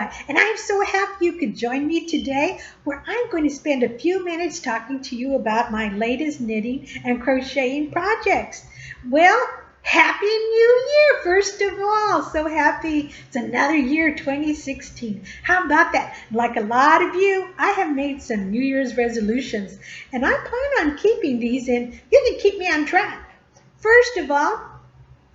And I'm so happy you could join me today, where I'm going to spend a few minutes talking to you about my latest knitting and crocheting projects. Well, Happy New Year, first of all. So happy it's another year, 2016. How about that? Like a lot of you, I have made some New Year's resolutions, and I plan on keeping these, and you can keep me on track. First of all,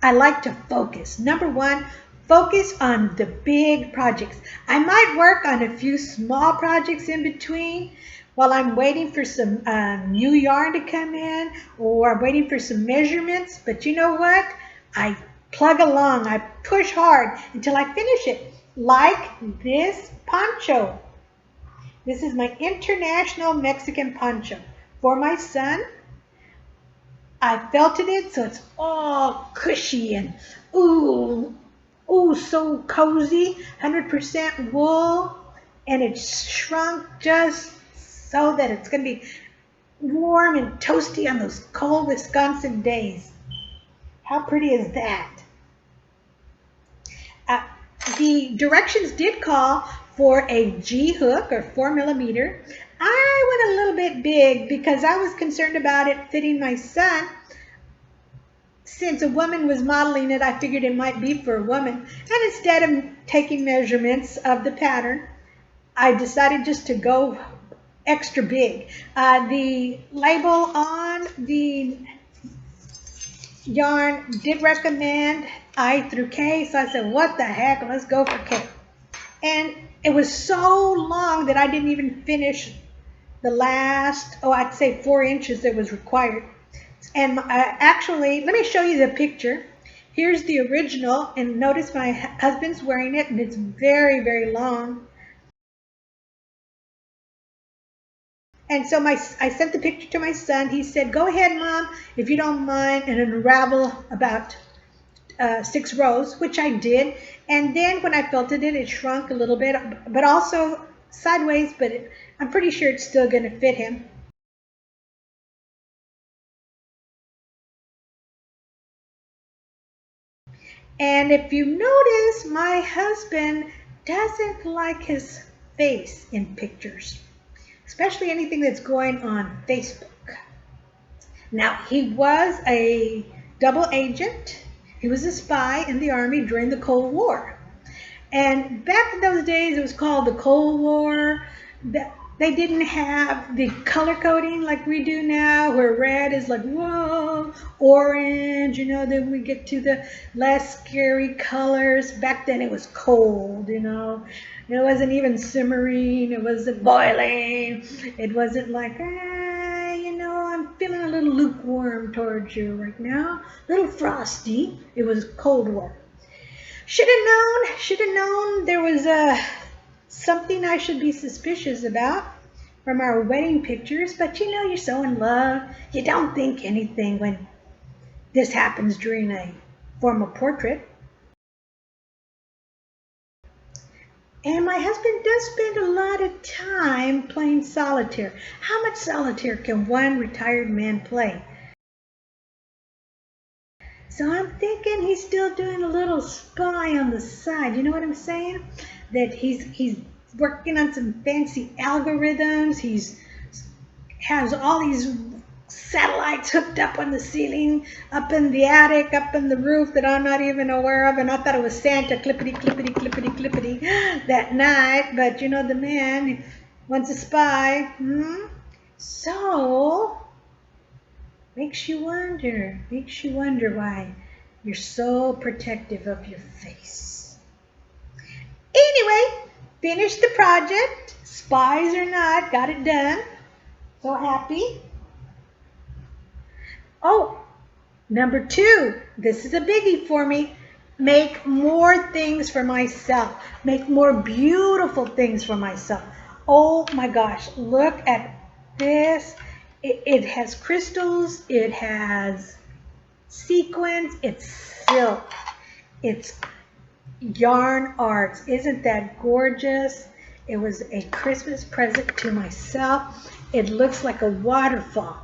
I like to focus. Number one, focus on the big projects. I might work on a few small projects in between while I'm waiting for some new yarn to come in, or I'm waiting for some measurements. But you know what? I plug along. I push hard until I finish it. Like this poncho. This is my international Mexican poncho for my son. I felted it so it's all cushy and so cozy, 100% wool, and it's shrunk just so that it's going to be warm and toasty on those cold Wisconsin days. How pretty is that? Uh, the directions did call for a G hook, or 4mm. I went a little bit big because I was concerned about it fitting my son. Since a woman was modeling it, I figured it might be for a woman. And instead of taking measurements of the pattern, I decided just to go extra big. The label on the yarn did recommend I through K, so I said, what the heck, let's go for K. And it was so long that I didn't even finish the last, I'd say 4 inches that was required. And actually, let me show you the picture. Here's the original, and notice my husband's wearing it, and it's very, very long. And so I sent the picture to my son. He said, go ahead, Mom, if you don't mind, and unravel about 6 rows, which I did. And then when I felted it, it shrunk a little bit, but also sideways, but I'm pretty sure it's still going to fit him. And if you notice, my husband doesn't like his face in pictures, especially anything that's going on Facebook. Now, he was a double agent. He was a spy in the Army during the Cold War. And back in those days, it was called the Cold War. They didn't have the color coding like we do now, where red is like, whoa, orange, then we get to the less scary colors. Back then it was cold, It wasn't even simmering, it wasn't boiling. It wasn't like, I'm feeling a little lukewarm towards you right now, a little frosty. It was Cold War. Should have known there was something I should be suspicious about from our wedding pictures, but you're so in love, you don't think anything when this happens during a formal portrait. And my husband does spend a lot of time playing solitaire. How much solitaire can one retired man play? So I'm thinking he's still doing a little spy on the side. You know what I'm saying? That he's working on some fancy algorithms. He's has all these satellites hooked up on the ceiling, up in the attic, up in the roof that I'm not even aware of. And I thought it was Santa clippity, clippity, clippity, clippity that night. But the man wants a spy. So makes you wonder why you're so protective of your face. Anyway, finished the project. Spies or not, got it done. So happy. Oh, number 2, this is a biggie for me. Make more things for myself. Make more beautiful things for myself. Oh my gosh, look at this. It has crystals, it has sequins, it's silk, it's yarn arts. Isn't that gorgeous? It was a Christmas present to myself. It looks like a waterfall.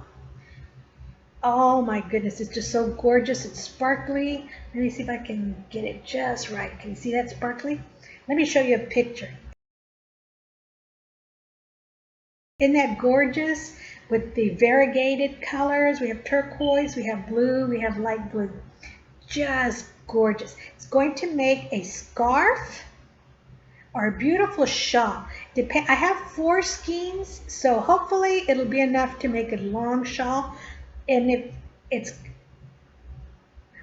Oh my goodness, it's just so gorgeous. It's sparkly. Let me see if I can get it just right. Can you see that sparkly? Let me show you a picture. Isn't that gorgeous? With the variegated colors, we have turquoise, we have blue, we have light blue. Just gorgeous. It's going to make a scarf or a beautiful shawl. I have 4 skeins, so hopefully it'll be enough to make a long shawl. And if it's,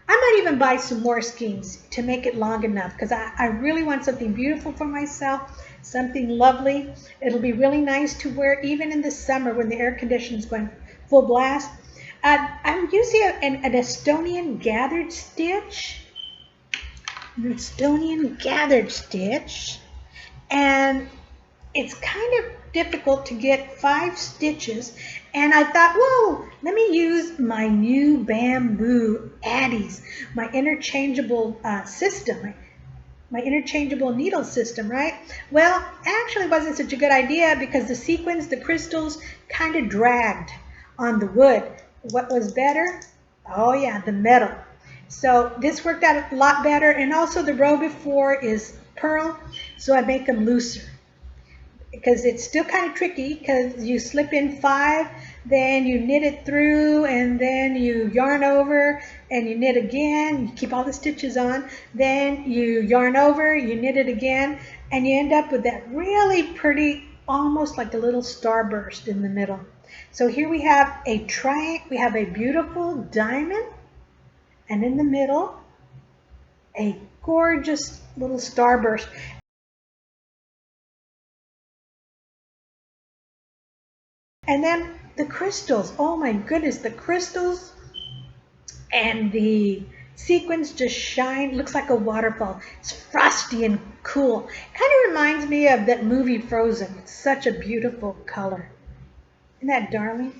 I might even buy some more skeins to make it long enough, because I really want something beautiful for myself, something lovely. It'll be really nice to wear even in the summer when the air conditioning's going full blast. I'm using an Estonian gathered stitch. An Estonian gathered stitch. And it's kind of difficult to get 5 stitches, and I thought, whoa, let me use my new bamboo addies, my interchangeable system, my interchangeable needle system, right? Well, actually it wasn't such a good idea because the sequins, the crystals, kind of dragged on the wood. What was better? Oh yeah, the metal. So this worked out a lot better, and also the row before is pearl, so I make them looser. Because it's still kind of tricky, because you slip in 5, then you knit it through, and then you yarn over and you knit again, you keep all the stitches on, then you yarn over, you knit it again, and you end up with that really pretty, almost like a little starburst in the middle. So here we have a triangle, we have a beautiful diamond, and in the middle a gorgeous little starburst. And then the crystals, oh my goodness, the crystals and the sequins just shine, looks like a waterfall. It's frosty and cool. Kind of reminds me of that movie Frozen. It's such a beautiful color. Isn't that darling?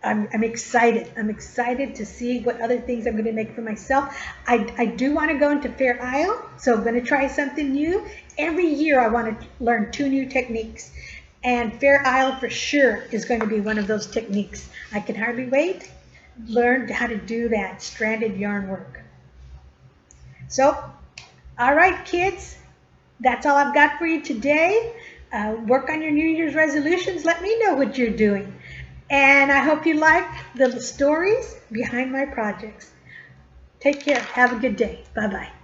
I'm excited. I'm excited to see what other things I'm going to make for myself. I do want to go into Fair Isle, so I'm going to try something new. Every year I want to learn 2 new techniques. And Fair Isle for sure is going to be one of those techniques. I can hardly wait. Learn how to do that stranded yarn work. So, all right, kids, that's all I've got for you today. Work on your New Year's resolutions. Let me know what you're doing. And I hope you like the stories behind my projects. Take care. Have a good day. Bye-bye.